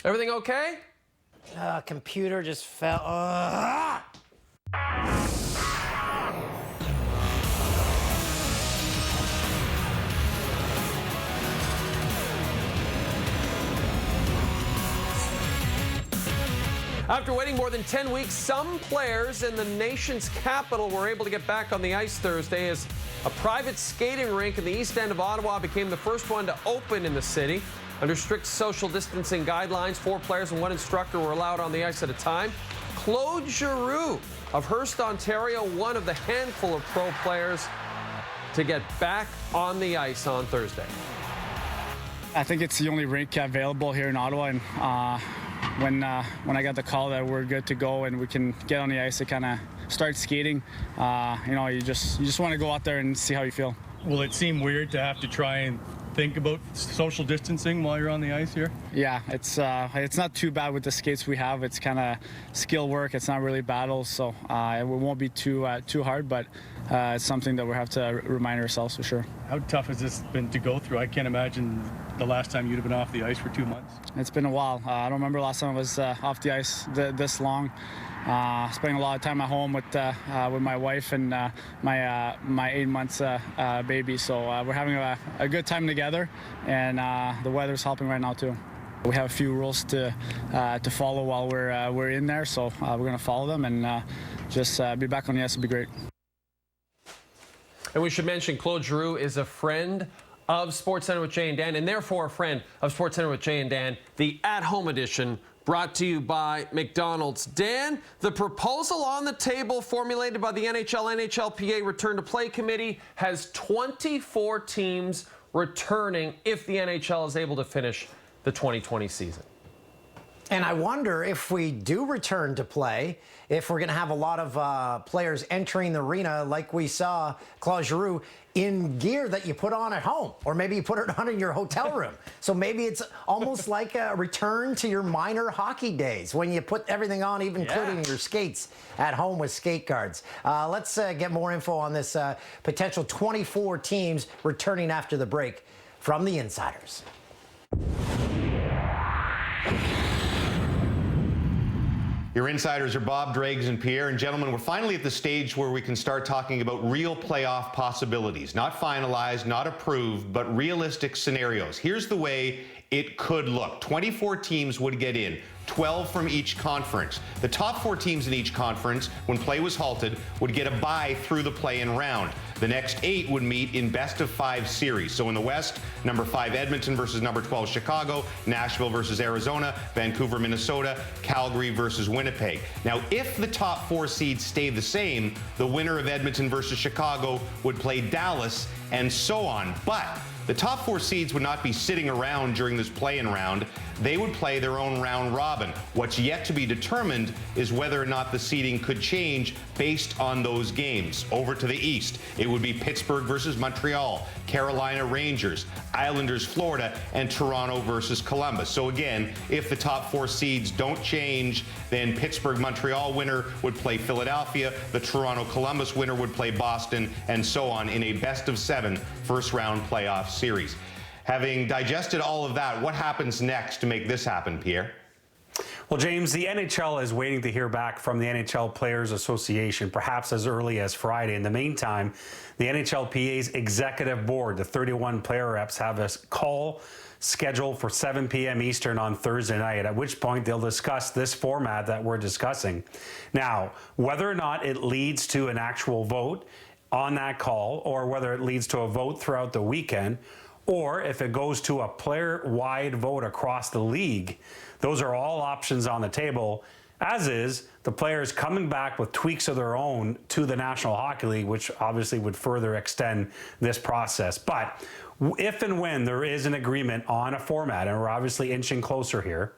Everything okay? Computer just fell. After waiting more than 10 weeks, some players in the nation's capital were able to get back on the ice Thursday as a private skating rink in the east end of Ottawa became the first one to open in the city. Under strict social distancing guidelines, 4 players and 1 instructor were allowed on the ice at a time. Claude Giroux of Hearst, Ontario, one of the handful of pro players to get back on the ice on Thursday. I think it's the only rink available here in Ottawa, and when I got the call that we're good to go and we can get on the ice to kind of start skating, you just want to go out there and see how you feel. Will it seem weird to have to try and think about social distancing while you're on the ice here? Yeah, it's not too bad with the skates we have. It's kind of skill work. It's not really battles, so it won't be too hard, but it's something that we have to remind ourselves for sure. How tough has this been to go through? I can't imagine the last time you'd have been off the ice for 2 months. It's been a while. I don't remember the last time I was off the ice this long. Spending a lot of time at home with my wife and my 8 months baby. So we're having a good time together, and the weather's helping right now too. We have a few rules to follow while we're in there, so we're going to follow them and just be back on the ice would be great. And we should mention Claude Giroux is a friend of SportsCenter with Jay and Dan, and therefore a friend of SportsCenter with Jay and Dan, the at-home edition, brought to you by McDonald's. Dan, the proposal on the table formulated by the NHL-NHLPA Return to Play Committee has 24 teams returning if the NHL is able to finish the 2020 season. And I wonder if we do return to play, if we're going to have a lot of players entering the arena like we saw Claude Giroux in gear that you put on at home, or maybe you put it on in your hotel room. So maybe it's almost like a return to your minor hockey days when you put everything on, even including your skates at home with skate guards. Let's get more info on this potential 24 teams returning after the break from the insiders. Your insiders are Bob, Drags, and Pierre. And gentlemen, we're finally at the stage where we can start talking about real playoff possibilities. Not finalized, not approved, but realistic scenarios. Here's the way it could look. 24 teams would get in, 12 from each conference. The top 4 teams in each conference, when play was halted, would get a bye through the play-in round. The next 8 would meet in best-of-5 series. So in the West, number 5 Edmonton versus number 12 Chicago, Nashville versus Arizona, Vancouver, Minnesota, Calgary versus Winnipeg. Now, if the top 4 seeds stay the same, the winner of Edmonton versus Chicago would play Dallas, and so on. But the top 4 seeds would not be sitting around during this play-in round. They would play their own round robin. What's yet to be determined is whether or not the seeding could change based on those games. Over to the East, it would be Pittsburgh versus Montreal, Carolina Rangers, Islanders Florida, and Toronto versus Columbus. So again, if the top 4 seeds don't change, then Pittsburgh Montreal winner would play Philadelphia, the Toronto Columbus winner would play Boston, and so on in a best-of-7 first-round playoff series. Having digested all of that, what happens next to make this happen, Pierre? Well, James, the NHL is waiting to hear back from the NHL Players Association, perhaps as early as Friday. In the meantime, the NHLPA's executive board, the 31 player reps, have a call scheduled for 7 p.m. Eastern on Thursday night, at which point they'll discuss this format that we're discussing. Now, whether or not it leads to an actual vote on that call, or whether it leads to a vote throughout the weekend, or if it goes to a player-wide vote across the league, those are all options on the table, as is the players coming back with tweaks of their own to the National Hockey League, which obviously would further extend this process. But if and when there is an agreement on a format, and we're obviously inching closer here,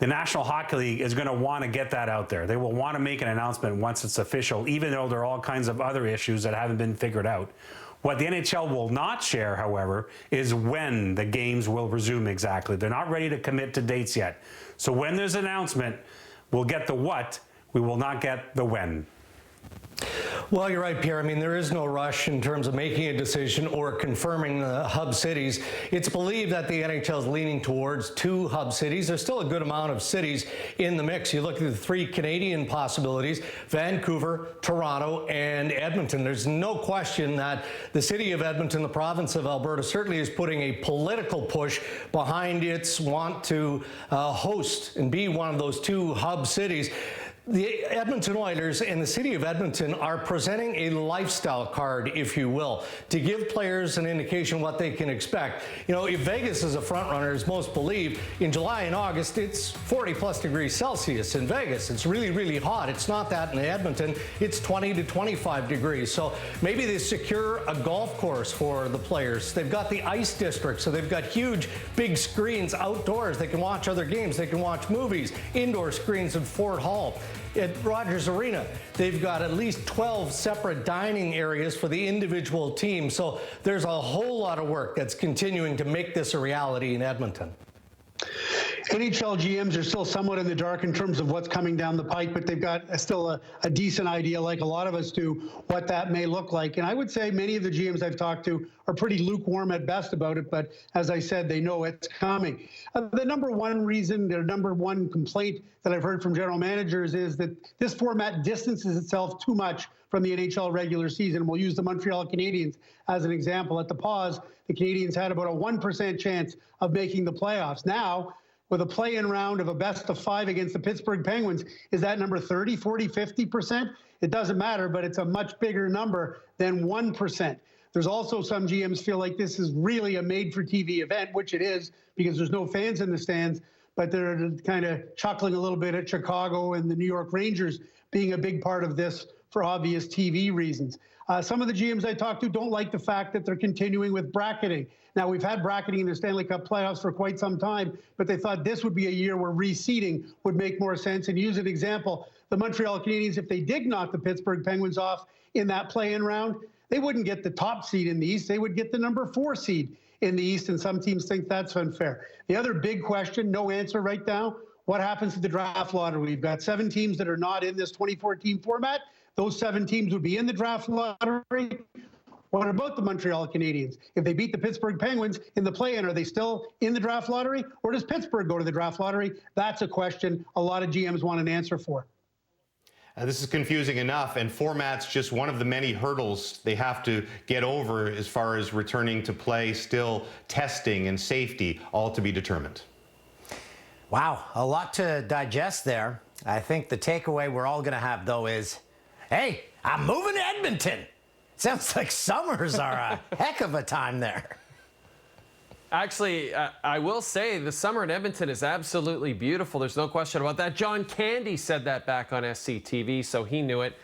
the National Hockey League is going to want to get that out there. They will want to make an announcement once it's official, even though there are all kinds of other issues that haven't been figured out. What the NHL will not share, however, is when the games will resume exactly. They're not ready to commit to dates yet. So when there's an announcement, we'll get the what, we will not get the when. Well, you're right, Pierre. I mean, there is no rush in terms of making a decision or confirming the hub cities. It's believed that the NHL is leaning towards 2 hub cities. There's still a good amount of cities in the mix. You look at the 3 Canadian possibilities, Vancouver, Toronto, and Edmonton. There's no question that the city of Edmonton, the province of Alberta, certainly is putting a political push behind its want to host and be one of those 2 hub cities. The Edmonton Oilers and the city of Edmonton are presenting a lifestyle card, if you will, to give players an indication what they can expect. You know, if Vegas is a front runner, as most believe, in July and August, it's 40+ degrees Celsius in Vegas. It's really, really hot. It's not that in Edmonton. It's 20 to 25 degrees. So maybe they secure a golf course for the players. They've got the ice district, so they've got huge, big screens outdoors. They can watch other games. They can watch movies, indoor screens in Fort Hall. At Rogers Arena, they've got at least 12 separate dining areas for the individual teams. So there's a whole lot of work that's continuing to make this a reality in Edmonton. NHL GMs are still somewhat in the dark in terms of what's coming down the pike, but they've got still a decent idea, like a lot of us do, what that may look like. And I would say many of the GMs I've talked to are pretty lukewarm at best about it, but as I said, they know it's coming. The number one reason, their number one complaint that I've heard from general managers is that this format distances itself too much from the NHL regular season. We'll use the Montreal Canadiens as an example. At the pause, the Canadiens had about a 1% chance of making the playoffs. Now, with a play-in round of a best-of-5 against the Pittsburgh Penguins, is that number 30, 40, 50%? It doesn't matter, but it's a much bigger number than 1%. There's also some GMs feel like this is really a made-for-TV event, which it is, because there's no fans in the stands, but they're kind of chuckling a little bit at Chicago and the New York Rangers being a big part of this for obvious TV reasons. Some of the GMs I talked to don't like the fact that they're continuing with bracketing. Now, we've had bracketing in the Stanley Cup playoffs for quite some time, but they thought this would be a year where reseeding would make more sense. And use an example, the Montreal Canadiens, if they did knock the Pittsburgh Penguins off in that play-in round, they wouldn't get the top seed in the East. They would get the number 4 seed in the East, and some teams think that's unfair. The other big question, no answer right now, what happens to the draft lottery? We've got 7 teams that are not in this 24-team format. Those 7 teams would be in the draft lottery. What about the Montreal Canadiens? If they beat the Pittsburgh Penguins in the play-in, are they still in the draft lottery? Or does Pittsburgh go to the draft lottery? That's a question a lot of GMs want an answer for. This is confusing enough, and format's just one of the many hurdles they have to get over as far as returning to play, still testing and safety, all to be determined. Wow, a lot to digest there. I think the takeaway we're all going to have, though, is, hey, I'm moving to Edmonton. Sounds like summers are a heck of a time there. Actually, I will say the summer in Edmonton is absolutely beautiful. There's no question about that. John Candy said that back on SCTV, so he knew it.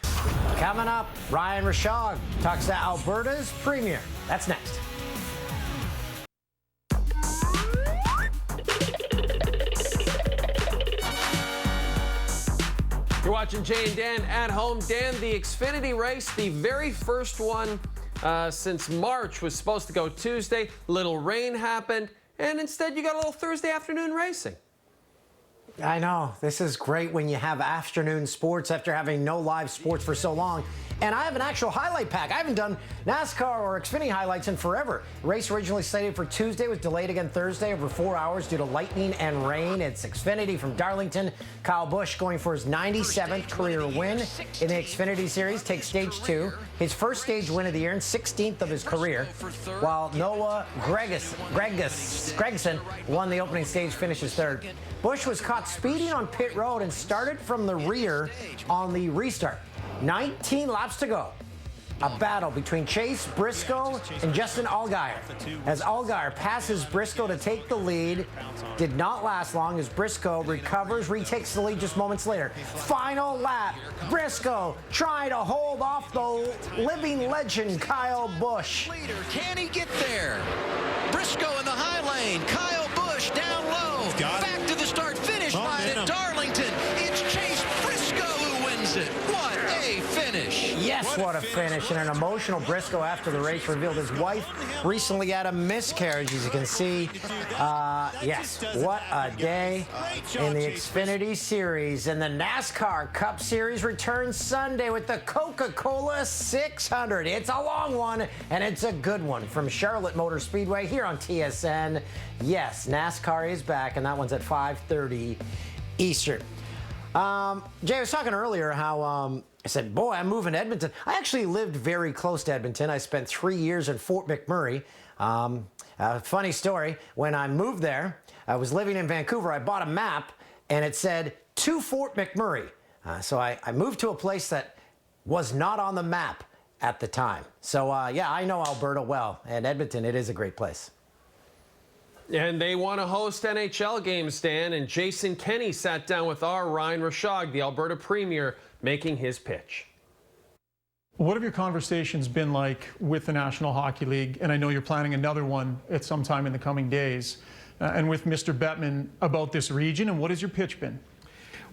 Coming up, Ryan Rishaug talks to Alberta's premier. That's next. You're watching Jay and Dan at home. Dan, the Xfinity race, the very first one since March, was supposed to go Tuesday. Little rain happened, and instead you got a little Thursday afternoon racing. I know. This is great when you have afternoon sports after having no live sports for so long. And I have an actual highlight pack. I haven't done NASCAR or Xfinity highlights in forever. The race originally slated for Tuesday was delayed again Thursday over 4 hours due to lightning and rain. It's Xfinity from Darlington. Kyle Busch going for his 97th career win in the Xfinity Series takes stage 2. His first stage win of the year and 16th of his career. While Noah Gragson won the opening stage, finishes 3rd. Busch was caught speeding on pit road and started from the rear on the restart. 19 laps to go. A battle between Chase Briscoe and Justin Allgaier. As Allgaier passes Briscoe to take the lead, did not last long as Briscoe recovers, retakes the lead just moments later. Final lap, Briscoe trying to hold off the living legend Kyle Busch. Can he get there? Briscoe in the high lane, Kyle Busch down low. Back to the start-finish line at Darlington. It's Chase Briscoe who wins it. What a finish. Yes, what a finish, and an emotional Briscoe after the race revealed his wife recently had a miscarriage, as you can see. Yes, what a day in the Xfinity Series. And the NASCAR Cup Series returns Sunday with the Coca-Cola 600. It's a long one, and it's a good one from Charlotte Motor Speedway here on TSN. Yes, NASCAR is back, and that one's at 5:30 Eastern. Jay, I was talking earlier how I said, boy, I'm moving to Edmonton. I actually lived very close to Edmonton. I spent 3 years in Fort McMurray. Funny story, when I moved there, I was living in Vancouver. I bought a map, and it said, to Fort McMurray. So I moved to a place that was not on the map at the time. So, yeah, I know Alberta well, and Edmonton, it is a great place. And they want to host NHL games, Stan, and Jason Kenney sat down with our Ryan Rishaug, the Alberta Premier, making his pitch. What have your conversations been like with the National Hockey League? And I know you're planning another one at some time in the coming days. And with Mr. Bettman about this region, and what has your pitch been?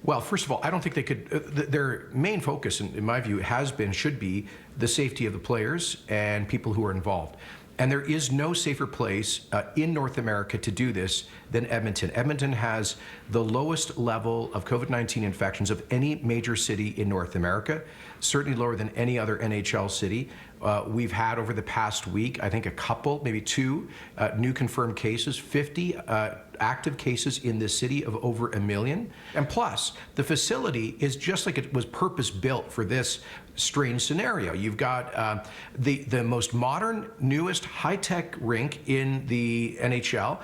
Well, first of all, I don't think they could, their main focus, in my view, should be the safety of the players and people who are involved. And there is no safer place in North America to do this than Edmonton. Edmonton has the lowest level of COVID-19 infections of any major city in North America, certainly lower than any other NHL city. We've had over the past week, I think a couple, maybe two new confirmed cases, 50 active cases in this city of over 1 million. And plus, the facility is just like it was purpose-built for this strange scenario. You've got the most modern, newest, high-tech rink in the NHL,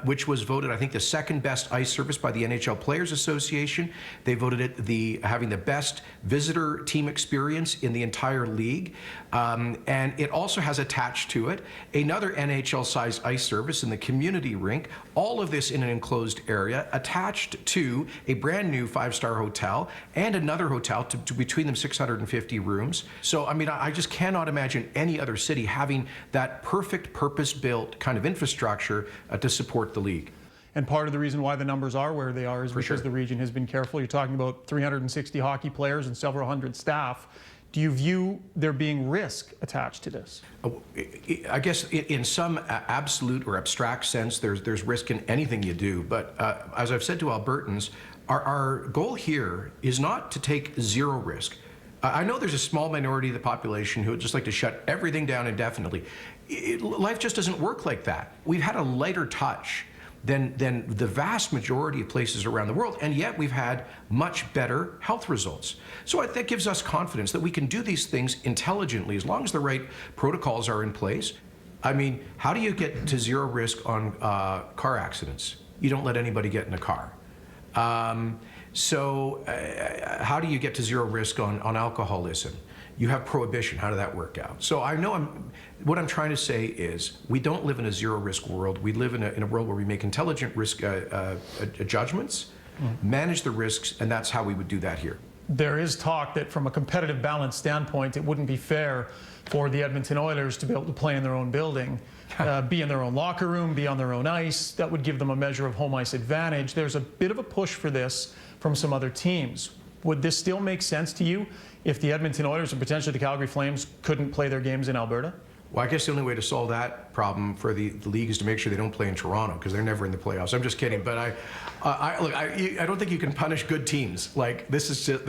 which was voted, I think, the second best ice surface by the NHL Players Association. They voted it having the best visitor team experience in the entire league. And it also has attached to it another NHL-sized ice surface in the community rink. All of this in an enclosed area, attached to a brand new 5-star hotel and another hotel, to between them 650 rooms. So, I mean, I just cannot imagine any other city having that perfect purpose-built kind of infrastructure to support the league. And part of the reason why the numbers are where they are is because the region has been careful. You're talking about 360 hockey players and several hundred staff. Do you view there being risk attached to this? I guess in some absolute or abstract sense, there's risk in anything you do. But as I've said to Albertans, our goal here is not to take zero risk. I know there's a small minority of the population who would just like to shut everything down indefinitely. Life just doesn't work like that. We've had a lighter touch than the vast majority of places around the world, and yet we've had much better health results. So that gives us confidence that we can do these things intelligently as long as the right protocols are in place. I mean, how do you get to zero risk on car accidents? You don't let anybody get in a car. So how do you get to zero risk on alcoholism? You have prohibition. How did that work out? So I know what I'm trying to say is we don't live in a zero risk world. We live in a world where we make intelligent risk judgments, manage the risks, and that's how we would do that here. There is talk that from a competitive balance standpoint, it wouldn't be fair for the Edmonton Oilers to be able to play in their own building, be in their own locker room, be on their own ice. That would give them a measure of home ice advantage. There's a bit of a push for this from some other teams. Would this still make sense to you if the Edmonton Oilers and potentially the Calgary Flames couldn't play their games in Alberta? Well, I guess the only way to solve that problem for the league is to make sure they don't play in Toronto, because they're never in the playoffs. I'm just kidding, but I don't think you can punish good teams. Like, this is just,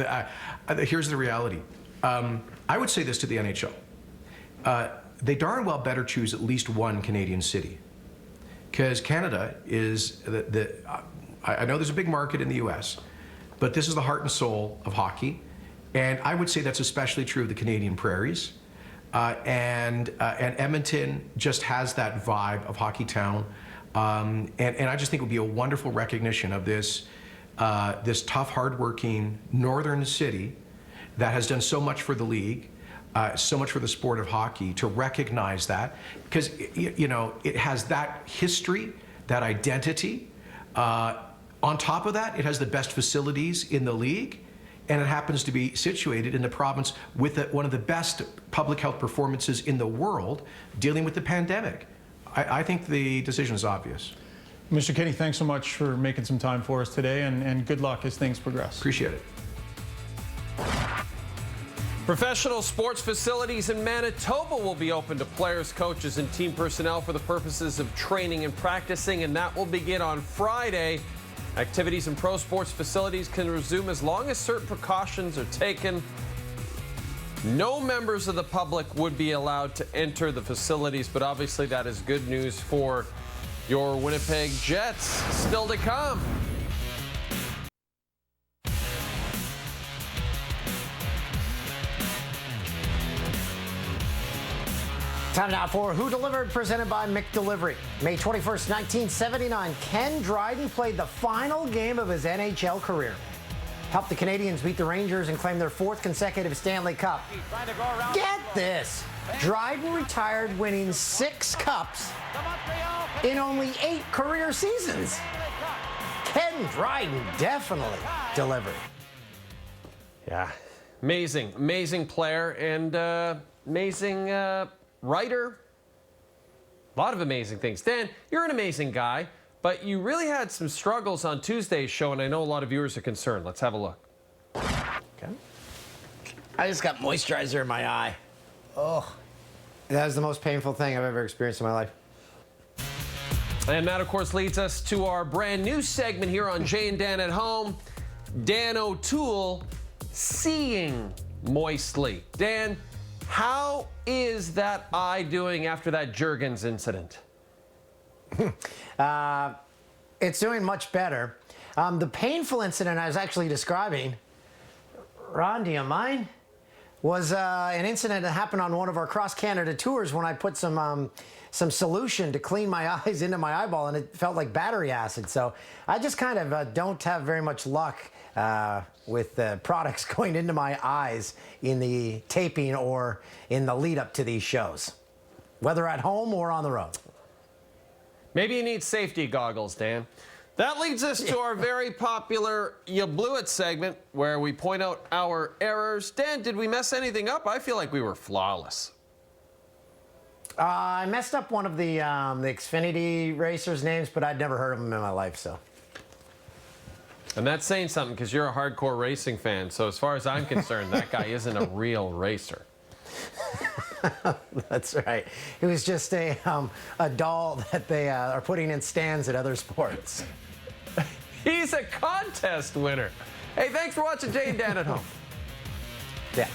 here's the reality. I would say this to the NHL. They darn well better choose at least one Canadian city, because Canada is I know there's a big market in the US, but this is the heart and soul of hockey. And I would say that's especially true of the Canadian prairies. And Edmonton just has that vibe of hockey town. And I just think it would be a wonderful recognition of this tough, hardworking northern city that has done so much for the league, so much for the sport of hockey, to recognize that. Because, you know, it has that history, that identity. On top of that, it has the best facilities in the league, and it happens to be situated in the province with one of the best public health performances in the world dealing with the pandemic. I think the decision is obvious. Mr. Kenney, thanks so much for making some time for us today, and good luck as things progress. Appreciate it. Professional sports facilities in Manitoba will be open to players, coaches, and team personnel for the purposes of training and practicing, and that will begin on Friday. Activities in pro sports facilities can resume as long as certain precautions are taken. No members of the public would be allowed to enter the facilities, but obviously that is good news for your Winnipeg Jets. Still to come. Time now for Who Delivered, presented by McDelivery. May 21st, 1979, Ken Dryden played the final game of his NHL career. Helped the Canadiens beat the Rangers and claim their 4th consecutive Stanley Cup. Get this! Dryden retired winning 6 cups in only 8 career seasons. Ken Dryden definitely delivered. Yeah. Amazing, amazing player and amazing writer. A lot of amazing things. Dan, you're an amazing guy, but you really had some struggles on Tuesday's show, and I know a lot of viewers are concerned. Let's have a look. Okay. I just got moisturizer in my eye. Oh, that was the most painful thing I've ever experienced in my life. And that, of course, leads us to our brand new segment here on Jay and Dan at Home. Dan O'Toole, seeing moistly. Dan, how is that eye doing after that Juergens incident? It's doing much better. The painful incident I was actually describing, Ron, do you mind? Was an incident that happened on one of our cross-Canada tours when I put some solution to clean my eyes into my eyeball, and it felt like battery acid. So I just kind of don't have very much luck with products going into my eyes in the taping or in the lead up to these shows, whether at home or on the road. Maybe you need safety goggles, Dan. That leads us to our very popular You Blew It segment, where we point out our errors. Dan, did we mess anything up? I feel like we were flawless. I messed up one of the Xfinity racers' names, but I'd never heard of them in my life, so. And that's saying something because you're a hardcore racing fan. So as far as I'm concerned, that guy isn't a real racer. That's right. It was just a doll that they are putting in stands at other sports. He's a contest winner. Hey, thanks for watching Jay and Dan at Home. Yeah.